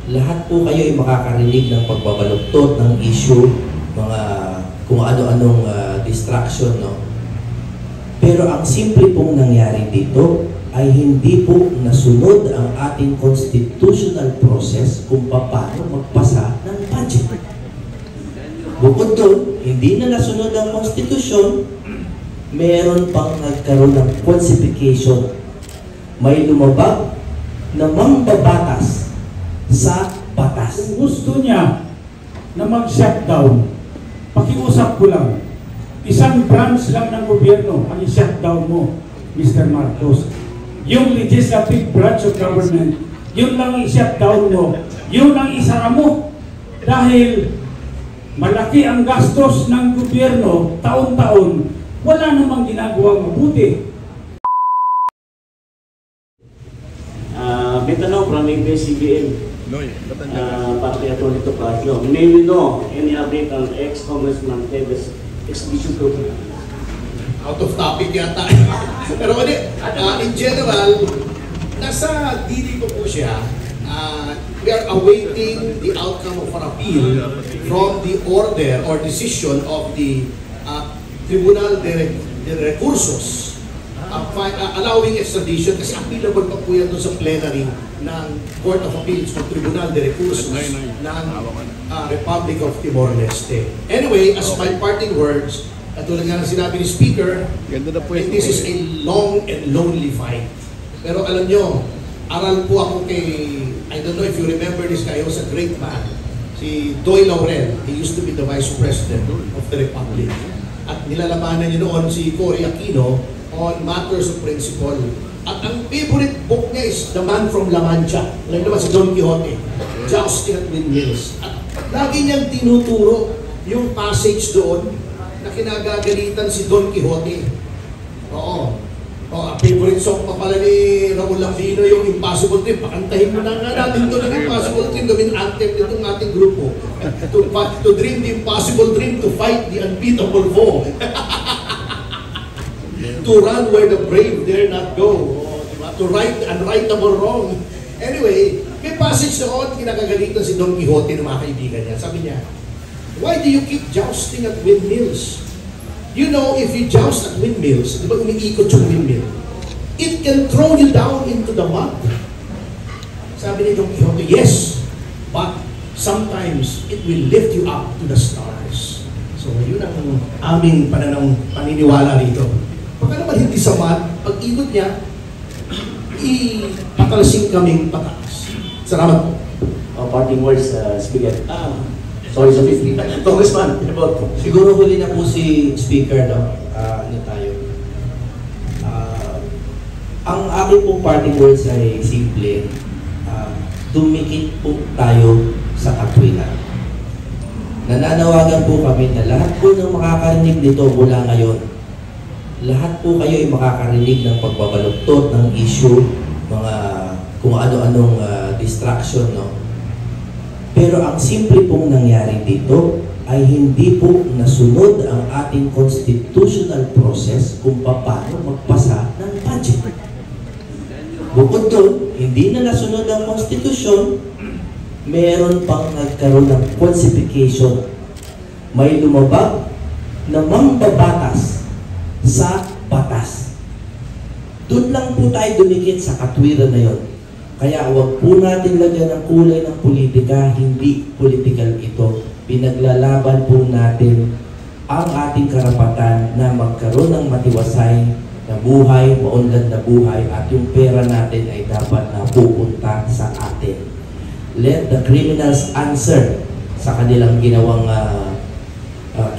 lahat po kayo ay makakarinig ng pagbabaluktot ng issue, mga kung ano-anong distraction, no? Pero ang simple pong nangyari dito ay hindi po nasunod ang ating constitutional process kung paano magpasa ng budget. Bukod doon, hindi na nasunod ang konstitusyon, meron pang nagkaroon ng falsification. May lumabag na mambabatas sa batas. Kung gusto niya na mag-shutdown, pakiusap ko lang, isang branch lang ng gobyerno ang i-shutdown mo, Mr. Marcos. Yung legislative branch of government, yun lang i-shutdown mo, yun ang isara mo. Dahil malaki ang gastos ng gobyerno taon-taon, wala namang ginagawang mabuti. May tanong from ABS-CBN, Party Attorney Topacio. May we know any update on ex-Congressman Teves exhibition program? Out of topic yata. Pero in general, nasa dili ko po siya. We are awaiting the outcome of an appeal from the order or decision of the Tribunal de Recursos allowing extradition, kasi appealable pa po yan doon sa plenary ng Court of Appeals ng Tribunal de Recursos ng Republic of Timor-Leste. Anyway, as my parting words, at tulad nga ng sinabi ni Speaker, this is a long and lonely fight. Pero alam nyo, aral po ako kay, I don't know if you remember this guy, he was a great man. Si Doy Laurel, he used to be the Vice President of the Republic. At nilalabanan niya noon si Cory Aquino on matters of principle. At ang favorite book niya is The Man from La Mancha. Alam naman si Don Quixote, Jousting at Windmills. At lagi niyang tinuturo yung passage doon na kinagagalitan si Don Quixote. Oo. Ang favorite song pa pala ni Raul Lambino, yung Impossible Dream. Pakantahin mo na nga natin ito ng Impossible Dream. Gawin anthem nitong ating grupo. To dream the impossible dream, to fight the unbeatable foe. To run where the brave dare not go. To right the unrightable wrong. Anyway, may passage doon, kinagagalitan si Don Quixote ng mga kaibigan niya. Sabi niya, why do you keep jousting at windmills? You know, if you joust at windmills, di ba umiikot yung windmill? It can throw you down into the mud. Sabi ni Don Quixote, yes, but sometimes it will lift you up to the stars. So, yun ang aming paniniwala rito. Baka naman hindi sa mud, pag ikot niya, ipatalsing kaming pataas. Salamat po. Parting words, Speaker. Sorry, Congressman. Siguro huli na po si Speaker, no? Ano tayo? Ang aking pong parting words ay simple. Tumikit po tayo sa katwiran. Nananawagan po kami na lahat po ng makakarinig nito mula ngayon, lahat po kayo ay makakarinig ng pagbabaluktot ng issue, mga kung ano-anong distraction, no? Pero ang simple pong nangyari dito ay hindi po nasunod ang ating constitutional process kung paano magpasa ng budget. Bukod doon, hindi na nasunod ang konstitusyon, meron pang nagkaroon ng falsification. May lumabag na mambabatas sa batas. Doon lang po tayo dumikit sa katwiran na yon. Kaya huwag po natin lagyan ng kulay ng politika, hindi political ito. Pinaglalaban po natin ang ating karapatan na magkaroon ng matiwasay na buhay, maunlad na buhay, at yung pera natin ay dapat na pupunta sa atin. Let the criminals answer sa kanilang ginawang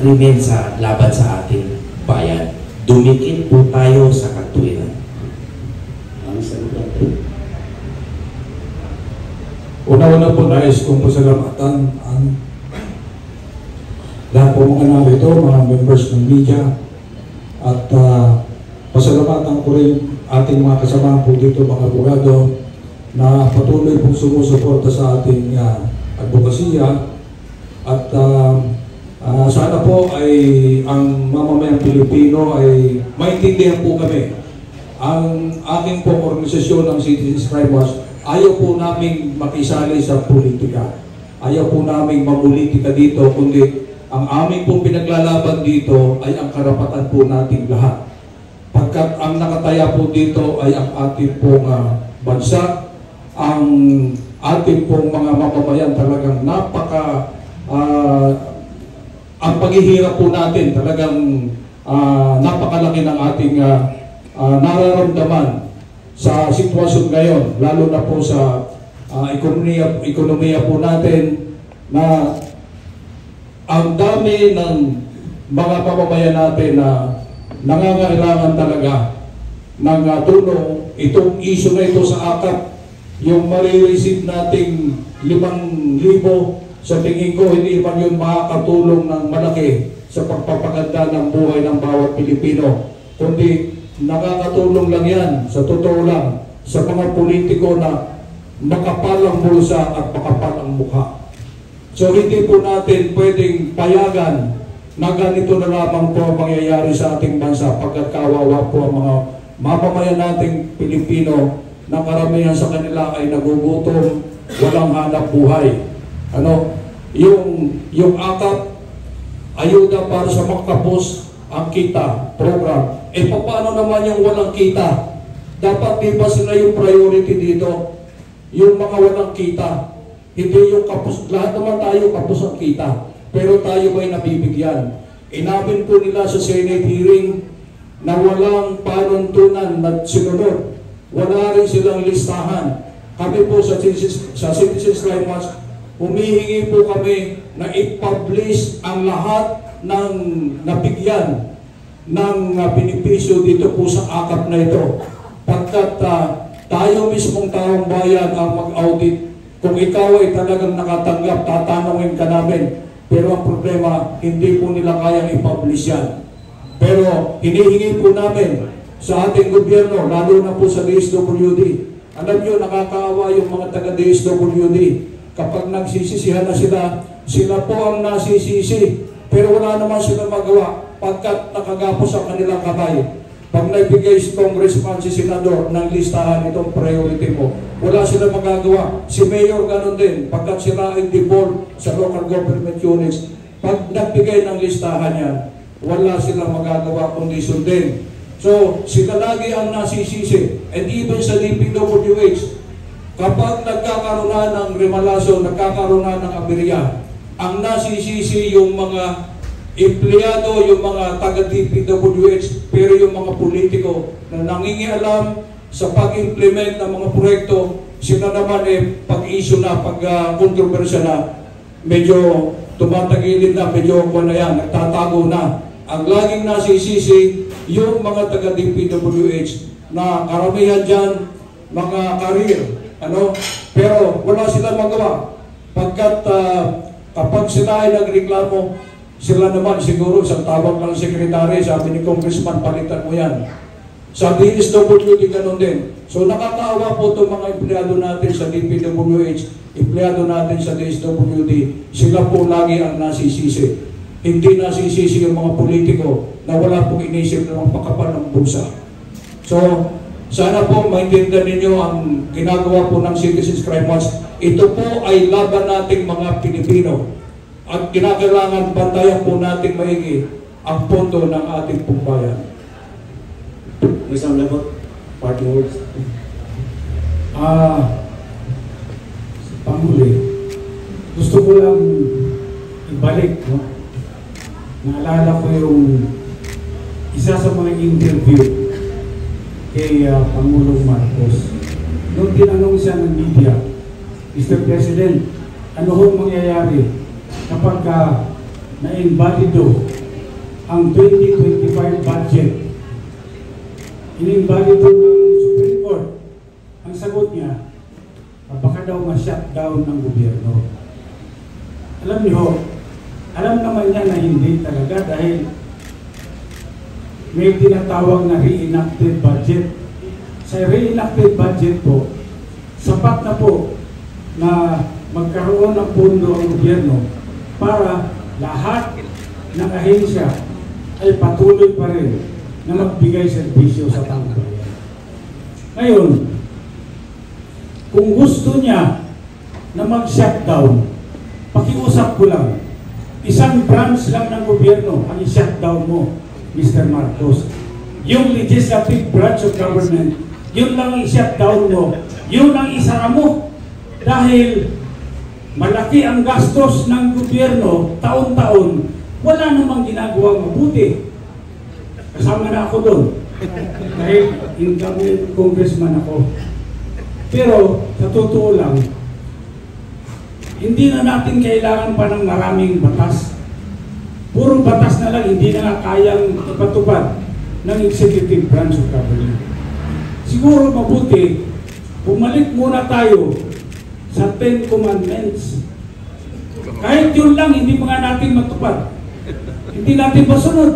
krimen sa laban sa ating bayan. Dumikit po tayo sa katwiran. Una-una po nais kong pasalamatan ang lahat po mga narito, mga members ng media, at pasalamatan ko rin ating mga kasamahan po dito, mga abogado, na patuloy pong sumusuporta sa ating advokasya. At sana po ay ang mamamayang Pilipino ay maintindihan po kami. Ang aking pong organisasyon ng Citizens Crime Watch ayaw po namin makisali sa politika. Ayaw po namin mamulitika dito, kundi ang aming pong pinaglalaban dito ay ang karapatan po nating lahat. Pagkat ang nakataya po dito ay ang ating pong bansa, ang ating pong mga mamamayan talagang ang paghihirap po natin talagang napakalaki ng ating nararamdaman sa sitwasyon ngayon, lalo na po sa ekonomiya po natin na ang dami ng mga mamamayan natin na nangangailangan talaga ng tulong. Itong issue na ito sa AKAP, yung marireceive nating 5,000, sa tingin ko hindi man yun makakatulong ng malaki sa pagpapaganda ng buhay ng bawat Pilipino, kundi nakakatulong lang yan, sa totoo lang, sa mga politiko na makapal ang bulsa at makapal ang mukha. So hindi po natin pwedeng payagan na ganito na lamang po ang mangyayari sa ating bansa pagkat kawawa po ang mga mamamayan nating Pilipino na karamihan sa kanila ay nagugutom, walang hanap buhay. Yung AKAP, ayuda para sa makapos ang kita program. Paano naman yung walang kita? Dapat di ba sila yung priority dito? Yung mga walang kita. Hindi yung kapos, lahat naman tayo kapos ang kita. Pero tayo ba'y nabibigyan? Inamin po nila sa Senate hearing na walang panuntunan na sinunod. Wala rin silang listahan. Kami po sa Citizens Crime Watch, humihingi po kami na i-publish ang lahat ng nabigyan ng benepisyo dito po sa AKAP na ito. Pagkat tayo mismong taong bayan ang mag-audit. Kung ikaw ay talagang nakatanggap, tatanungin ka namin. Pero ang problema, hindi po nila kayang i-publish yan. Pero hinihingi po namin sa ating gobyerno, lalo na po sa DSWD. Alam nyo, nakakaawa yung mga taga-DSWD. Kapag nagsisisihan na sila po ang nasisisi. Pero wala naman sila magawa pagkat nakagapos ang kanilang kamay. Pag nagbigay si Congressman, si Senador ng listahan itong priority mo, wala sila magagawa. Si Mayor ganun din, pagkat sila ay devolved sa local government units, pag nagbigay ng listahan yan, wala silang magagawa kundi sundin. So, sila lagi ang nasisisi. And even sa DPWH, kapag nagkakaroon na ng remalasyon, nagkakaroon na ng aberya, ang nasisisi yung mga empleyado, yung mga taga-DPWH, pero yung mga politiko na nangingialam sa pag-implement ng mga proyekto, sila naman pag-issue na, pag-kontrobersya na, medyo tumatagilid na, medyo na yan, nagtatago na. Ang laging nasisisi, yung mga taga-DPWH na karamihan dyan, mga karir, pero wala silang magawa. Pagkat kapag sila ay nagreklamo, sila naman siguro sa tawag ng sekretary, sabi ni Congressman, palitan mo yan. Sa DSWD ganun din. So nakakaawa po itong mga empleyado natin sa DPWH, empleyado natin sa DSWD, sila po lagi ang nasisisi. Hindi nasisisi yung mga politiko na wala pong inisip na magpakapal ng bulsa. So, sana po maintindihan ninyo ang ginagawa po ng Citizens Crime Watch. Ito po ay laban nating mga Pilipino. At kinakailangan bantayan po natin maigi ang pondo ng ating pumbayan. Mr. Lebot, parting words. Panghuli, gusto ko lang ibalik, naalala ko yung isa sa mga interview kay Pangulong Marcos. Nung tinanong siya ng media, Mr. President, ano hong mangyayari kapag na-invalido ang 2025 budget? In-invalido ng Supreme Court. Ang sagot niya, baka daw ma-shutdown ng gobyerno. Alam niyo, alam naman niya na hindi talaga dahil may tinatawag na reenacted budget. Sa reenacted budget po, sapat na po na magkaroon ng pondo ang gobyerno para lahat ng ahensya ay patuloy pa rin na magbigay serbisyo sa taong bayan. Ngayon, Kung gusto niya na mag-shutdown, pakiusap ko lang, isang branch lang ng gobyerno ang i-shutdown mo, Mr. Marcos. Yung legislative branch of government, yun lang ang i-shutdown mo, yun ang isara mo. Dahil malaki ang gastos ng gobyerno taon-taon, wala namang ginagawang mabuti. Kasama na ako doon. Dahil incoming congressman ako. Pero sa totoo lang, hindi na natin kailangan pa ng maraming batas. Puro batas na lang, hindi na nga kayang ipatupad ng executive branch of government. Siguro mabuti, bumalik muna tayo sa 10 Commandments. Kahit yun lang, hindi pa nga natin matupad. Hindi natin masunod.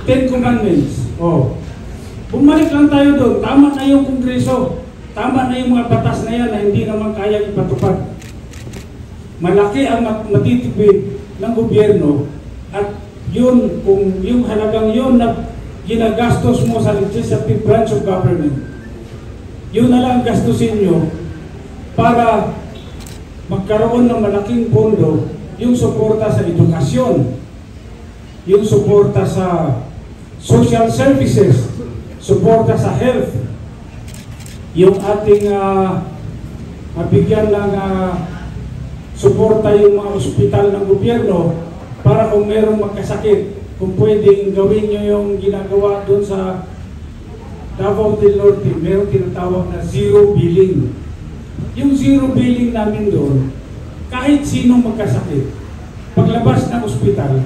10 Commandments. Oh. Bumalik lang tayo doon. Tama na yung Kongreso. Tama na yung mga batas na yan na hindi naman kayang ipatupad. Malaki ang matitipid ng gobyerno at yun, kung yung halagang yun na ginagastos mo sa legislative branch of government, yun na lang gastusin nyo para magkaroon ng malaking pondo yung suporta sa edukasyon, yung suporta sa social services, suporta sa health, yung ating mabigyan ng suporta yung mga ospital ng gobyerno para kung merong magkasakit, kung pwedeng gawin nyo yung ginagawa doon sa Davao del Norte, merong tinatawag na zero billing. Yung zero billing namin doon, kahit sinong magkasakit, paglabas ng ospital,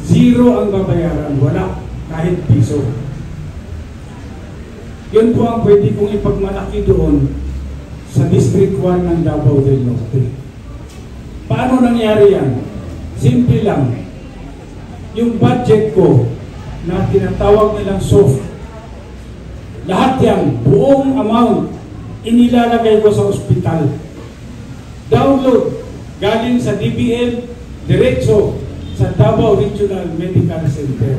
zero ang babayaran, wala kahit piso. Yun po ang pwede kong ipagmalaki doon sa District 1 ng Davao del Norte. Paano nangyari yan? Simple lang. Yung budget ko na tinatawag nilang soft, lahat yan, buong amount, inilalagay ko sa ospital. Download, galing sa DBM, diretso sa Davao Regional Medical Center.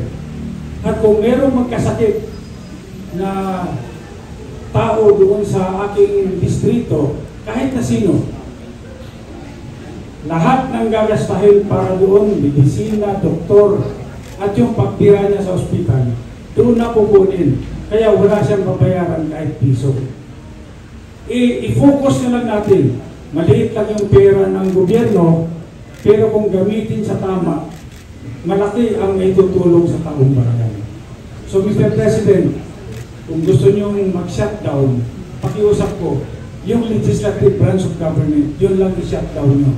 At kung merong magkasakit na tao doon sa aking distrito, kahit na sino, lahat ng gagastahin para doon, medisina, doktor, at yung pagtira niya sa ospital, doon na kukunin. Kaya wala siyang babayaran kahit piso. I-focus na lang natin. Maliit lang yung pera ng gobyerno, pero kung gamitin sa tama, malaki ang itutulong sa taong bayan. So Mr. President, kung gusto niyo mag-shutdown, pakiusap ko, yung legislative branch of government, yun lang i-shutdown nyo.